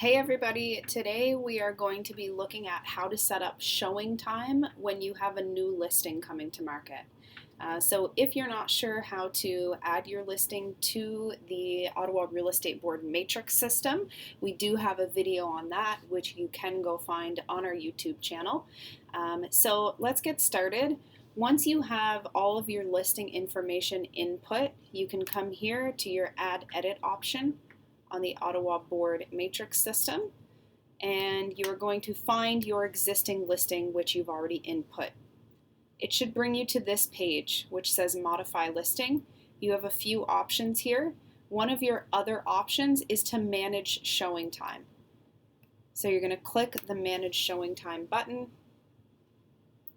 Hey everybody, today we are going to be looking at how to set up showing time when you have a new listing coming to market. So if you're not sure how to add your listing to the Ottawa Real Estate Board matrix system, we do have a video on that which you can go find on our YouTube channel. So let's get started. Once you have all of your listing information input, you can come here to your Add Edit option on the Ottawa Board matrix system, and you're going to find your existing listing which you've already input. It should bring you to this page which says Modify Listing. You have a few options here. One of your other options is to manage showing time. So you're going to click the Manage Showing Time button,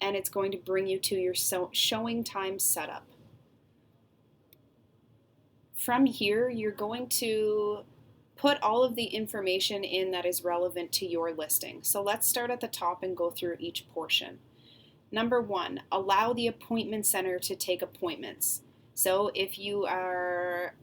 and it's going to bring you to your showing time setup. From here, you're going to put all of the information in that is relevant to your listing. So let's start at the top and go through each portion. Number one, allow the appointment center to take appointments. So if you are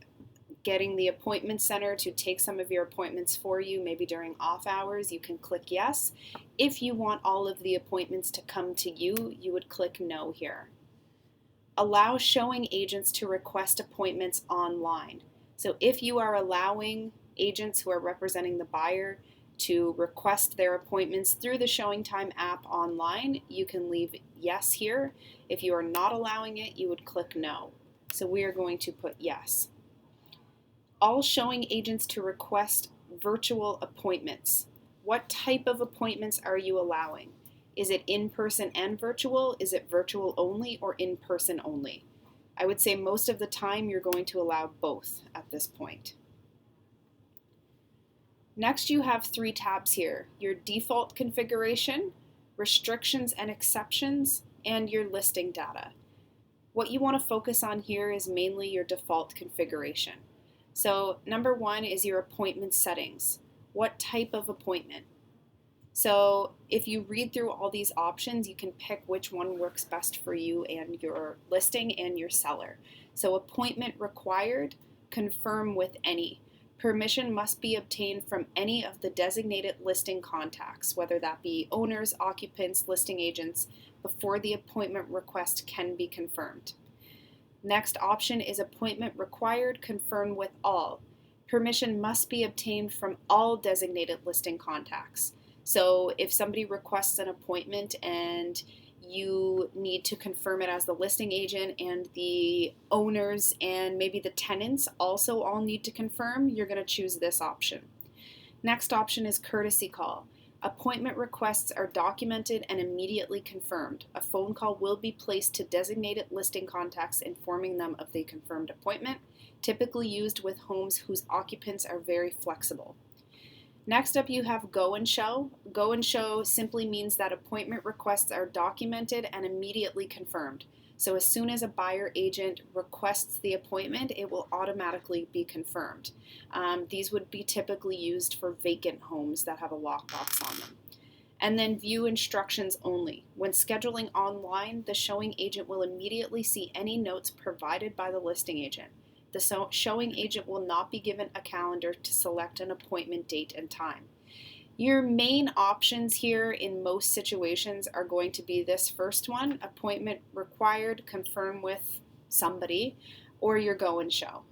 getting the appointment center to take some of your appointments for you, maybe during off hours, you can click yes. If you want all of the appointments to come to you, you would click no here. Allow showing agents to request appointments online. So if you are allowing agents who are representing the buyer to request their appointments through the ShowingTime app online, you can leave yes here. If you are not allowing it, you would click no. So we are going to put yes. All showing agents to request virtual appointments. What type of appointments are you allowing? Is it in-person and virtual? Is it virtual only or in-person only? I would say most of the time you're going to allow both at this point. Next, you have three tabs here: your default configuration, restrictions and exceptions, and your listing data. What you want to focus on here is mainly your default configuration. So number one is your appointment settings. What type of appointment? So if you read through all these options, you can pick which one works best for you and your listing and your seller. So appointment required, confirm with any. Permission must be obtained from any of the designated listing contacts, whether that be owners, occupants, listing agents, before the appointment request can be confirmed. Next option is appointment required, confirm with all. Permission must be obtained from all designated listing contacts. So if somebody requests an appointment and you need to confirm it as the listing agent, and the owners and maybe the tenants also all need to confirm, you're going to choose this option. Next option is courtesy call. Appointment requests are documented and immediately confirmed. A phone call will be placed to designated listing contacts informing them of the confirmed appointment, typically used with homes whose occupants are very flexible. Next up, you have Go and Show. Go and Show simply means that appointment requests are documented and immediately confirmed. So as soon as a buyer agent requests the appointment, it will automatically be confirmed. These would be typically used for vacant homes that have a lockbox on them. And then View Instructions Only. When scheduling online, the showing agent will immediately see any notes provided by the listing agent. The showing agent will not be given a calendar to select an appointment date and time. Your main options here in most situations are going to be this first one: appointment required, confirm with somebody, or your Go and Show.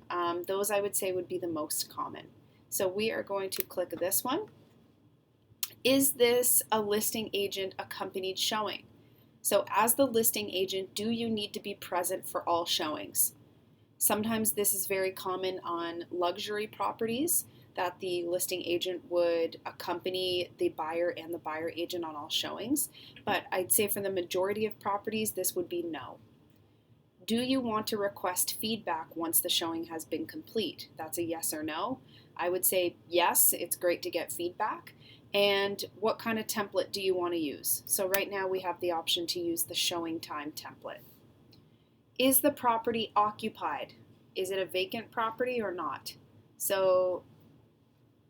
Those I would say would be the most common. So we are going to click this one. Is this a listing agent accompanied showing? So as the listing agent, do you need to be present for all showings? Sometimes this is very common on luxury properties, that the listing agent would accompany the buyer and the buyer agent on all showings. But I'd say for the majority of properties, this would be no. Do you want to request feedback once the showing has been complete? That's a yes or no. I would say yes, it's great to get feedback. And what kind of template do you want to use? So right now we have the option to use the ShowingTime template. Is the property occupied? Is it a vacant property or not? So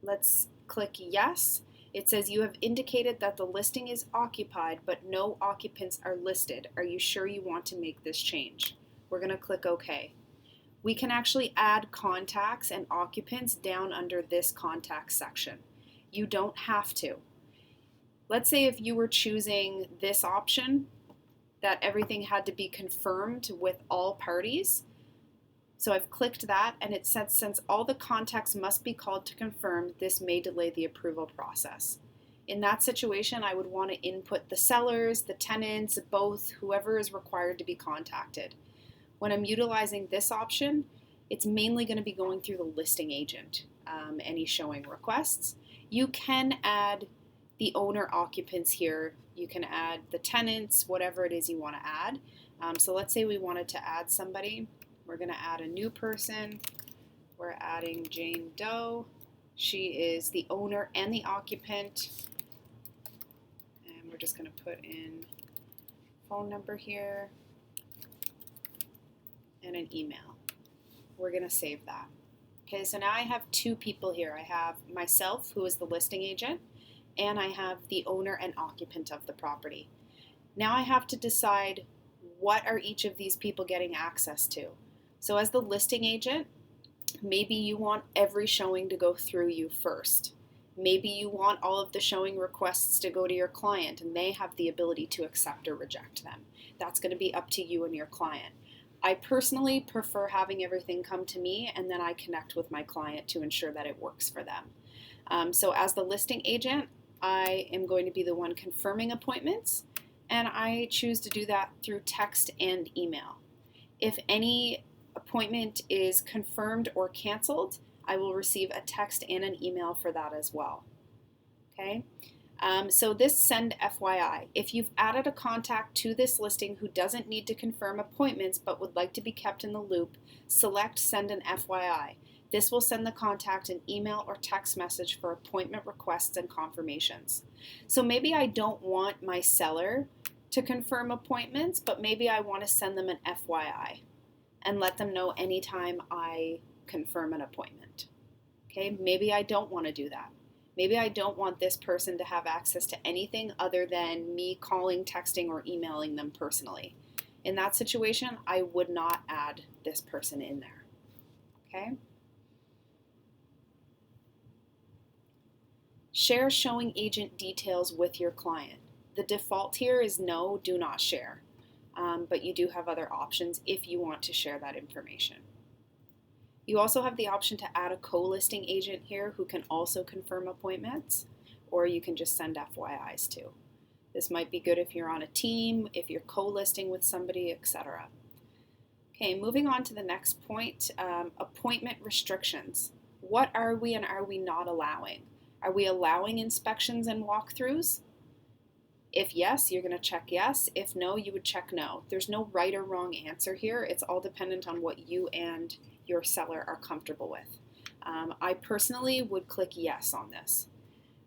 let's click yes. It says you have indicated that the listing is occupied, but no occupants are listed. Are you sure you want to make this change? We're going to click OK. We can actually add contacts and occupants down under this contact section. You don't have to. Let's say if you were choosing this option, that everything had to be confirmed with all parties. So I've clicked that, and it says since all the contacts must be called to confirm, this may delay the approval process. In that situation, I would want to input the sellers, the tenants, both, whoever is required to be contacted. When I'm utilizing this option, it's mainly going to be going through the listing agent, any showing requests. You can add the owner occupants here. You can add the tenants, whatever it is you want to add. So let's say we wanted to add somebody. We're going to add a new person. We're adding Jane Doe. She is the owner and the occupant. And we're just going to put in phone number here and an email. We're going to save that. Okay, so now I have two people here. I have myself, who is the listing agent, and I have the owner and occupant of the property. Now I have to decide what are each of these people getting access to. So as the listing agent, maybe you want every showing to go through you first. Maybe you want all of the showing requests to go to your client and they have the ability to accept or reject them. That's going to be up to you and your client. I personally prefer having everything come to me and then I connect with my client to ensure that it works for them. So as the listing agent, I am going to be the one confirming appointments, and I choose to do that through text and email. If any appointment is confirmed or canceled, I will receive a text and an email for that as well. Okay? So this send FYI. If you've added a contact to this listing who doesn't need to confirm appointments but would like to be kept in the loop, select send an FYI. This will send the contact an email or text message for appointment requests and confirmations. So maybe I don't want my seller to confirm appointments, but maybe I want to send them an FYI and let them know anytime I confirm an appointment. Okay, maybe I don't want to do that. Maybe I don't want this person to have access to anything other than me calling, texting, or emailing them personally. In that situation, I would not add this person in there. Okay? Share showing agent details with your client. The default here is no, do not share. But you do have other options if you want to share that information. You also have the option to add a co-listing agent here who can also confirm appointments, or you can just send FYIs too. This might be good if you're on a team, if you're co-listing with somebody, etc. Okay, moving on to the next point, appointment restrictions. What are we and are we not allowing? Are we allowing inspections and walkthroughs? If yes, you're going to check yes. If no, you would check no. There's no right or wrong answer here. It's all dependent on what you and your seller are comfortable with. I personally would click yes on this.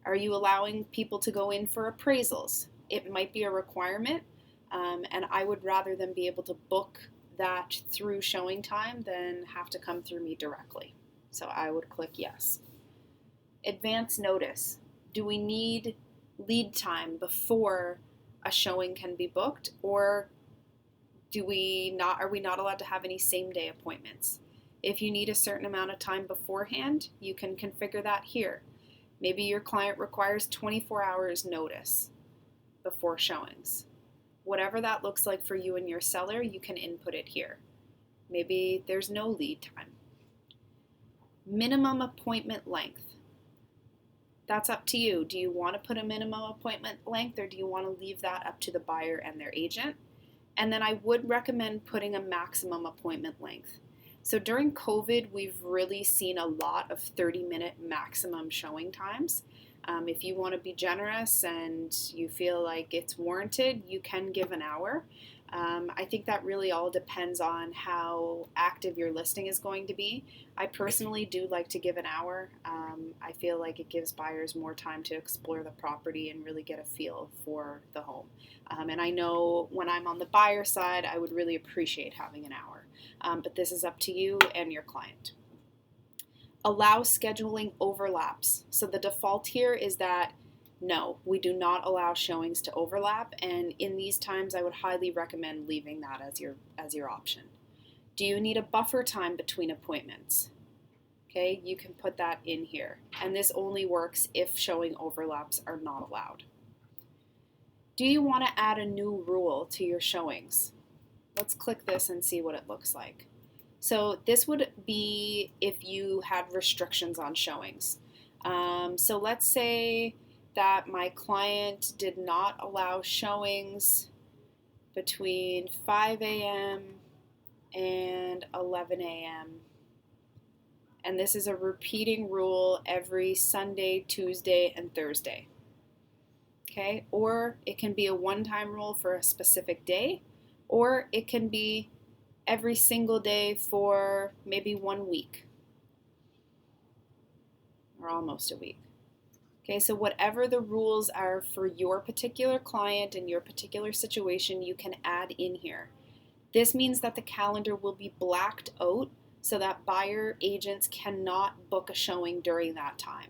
Are you allowing people to go in for appraisals? It might be a requirement, and I would rather them be able to book that through ShowingTime than have to come through me directly. So I would click yes. Advance notice. Do we need lead time before a showing can be booked, or are we not allowed to have any same-day appointments? If you need a certain amount of time beforehand, you can configure that here. Maybe your client requires 24 hours notice before showings. Whatever that looks like for you and your seller, you can input it here. Maybe there's no lead time. Minimum appointment length. That's up to you. Do you want to put a minimum appointment length, or do you want to leave that up to the buyer and their agent? And then I would recommend putting a maximum appointment length. So during COVID, we've really seen a lot of 30-minute maximum showing times. If you want to be generous and you feel like it's warranted, you can give an hour. I think that really all depends on how active your listing is going to be. I personally do like to give an hour. I feel like it gives buyers more time to explore the property and really get a feel for the home. And I know when I'm on the buyer side, I would really appreciate having an hour. But this is up to you and your client. Allow scheduling overlaps. So the default here is that no, we do not allow showings to overlap, and in these times I would highly recommend leaving that as your option. Do you need a buffer time between appointments? Okay, you can put that in here. And this only works if showing overlaps are not allowed. Do you want to add a new rule to your showings? Let's click this and see what it looks like. So this would be if you had restrictions on showings. So let's say that my client did not allow showings between 5 a.m. and 11 a.m. And this is a repeating rule every Sunday, Tuesday, and Thursday. Okay, or it can be a one-time rule for a specific day, or it can be every single day for maybe 1 week, or almost a week. Okay, so whatever the rules are for your particular client and your particular situation, you can add in here. This means that the calendar will be blacked out so that buyer agents cannot book a showing during that time.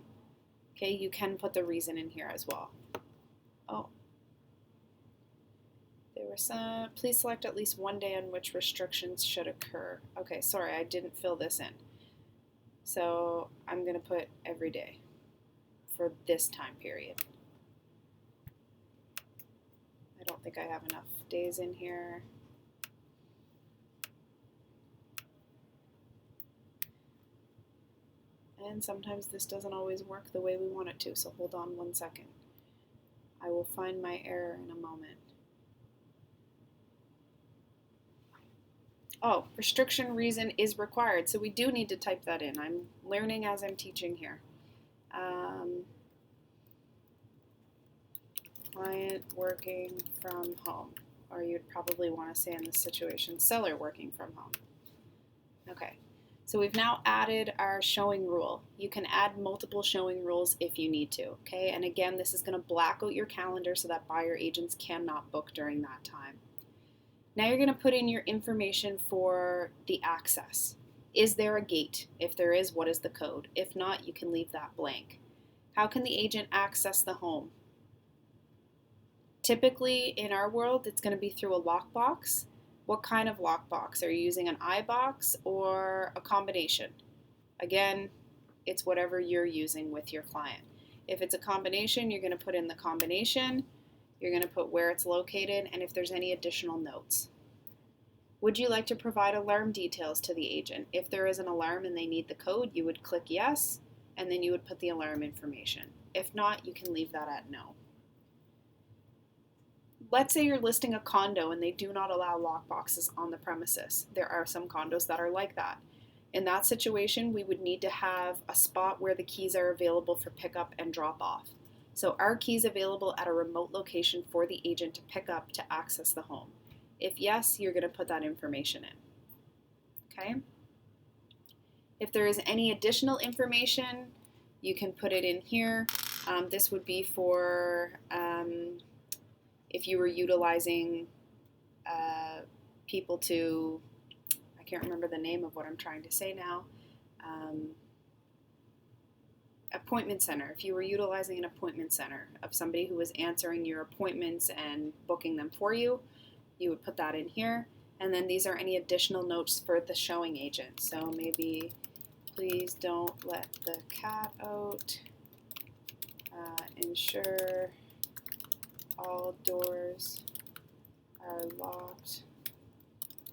Okay, you can put the reason in here as well. Oh, there were some, please select at least one day on which restrictions should occur. Okay, sorry, I didn't fill this in. So I'm going to put every day for this time period. I don't think I have enough days in here. And sometimes this doesn't always work the way we want it to, so hold on 1 second. I will find my error in a moment. Oh, restriction reason is required, so we do need to type that in. I'm learning as I'm teaching here. Client working from home, or you'd probably want to say in this situation, seller working from home. Okay, so we've now added our showing rule. You can add multiple showing rules if you need to, okay? And again, this is going to black out your calendar so that buyer agents cannot book during that time. Now you're going to put in your information for the access. Is there a gate? If there is, what is the code? If not, you can leave that blank. How can the agent access the home? Typically, in our world, it's going to be through a lockbox. What kind of lockbox? Are you using an iBox or a combination? Again, it's whatever you're using with your client. If it's a combination, you're going to put in the combination, you're going to put where it's located, and if there's any additional notes. Would you like to provide alarm details to the agent? If there is an alarm and they need the code, you would click yes, and then you would put the alarm information. If not, you can leave that at no. Let's say you're listing a condo and they do not allow lockboxes on the premises. There are some condos that are like that. In that situation, we would need to have a spot where the keys are available for pickup and drop off. So are keys available at a remote location for the agent to pick up to access the home? If yes, you're going to put that information in. Okay? If there is any additional information, you can put it in here. This would be for if you were utilizing people to, I can't remember the name of what I'm trying to say now, appointment center. If you were utilizing an appointment center of somebody who was answering your appointments and booking them for you, you would put that in here. And then these are any additional notes for the showing agent. So maybe, please don't let the cat out, ensure all doors are locked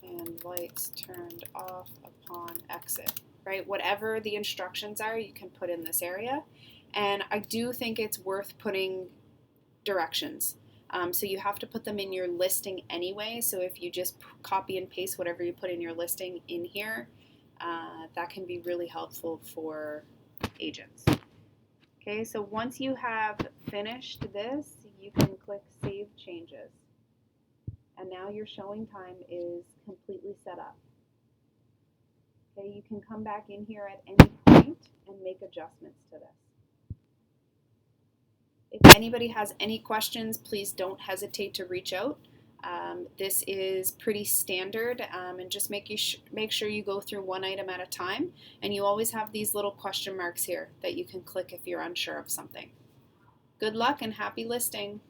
and lights turned off upon exit, right? Whatever the instructions are, you can put in this area. And I do think it's worth putting directions. So you have to put them in your listing anyway. So if you just copy and paste whatever you put in your listing in here, that can be really helpful for agents. Okay, so once you have finished this, you can click Save Changes. And now your showing time is completely set up. Okay, you can come back in here at any point and make adjustments to this. If anybody has any questions, please don't hesitate to reach out. This is pretty standard, and just make sure you go through one item at a time, and you always have these little question marks here that you can click if you're unsure of something. Good luck and happy listing!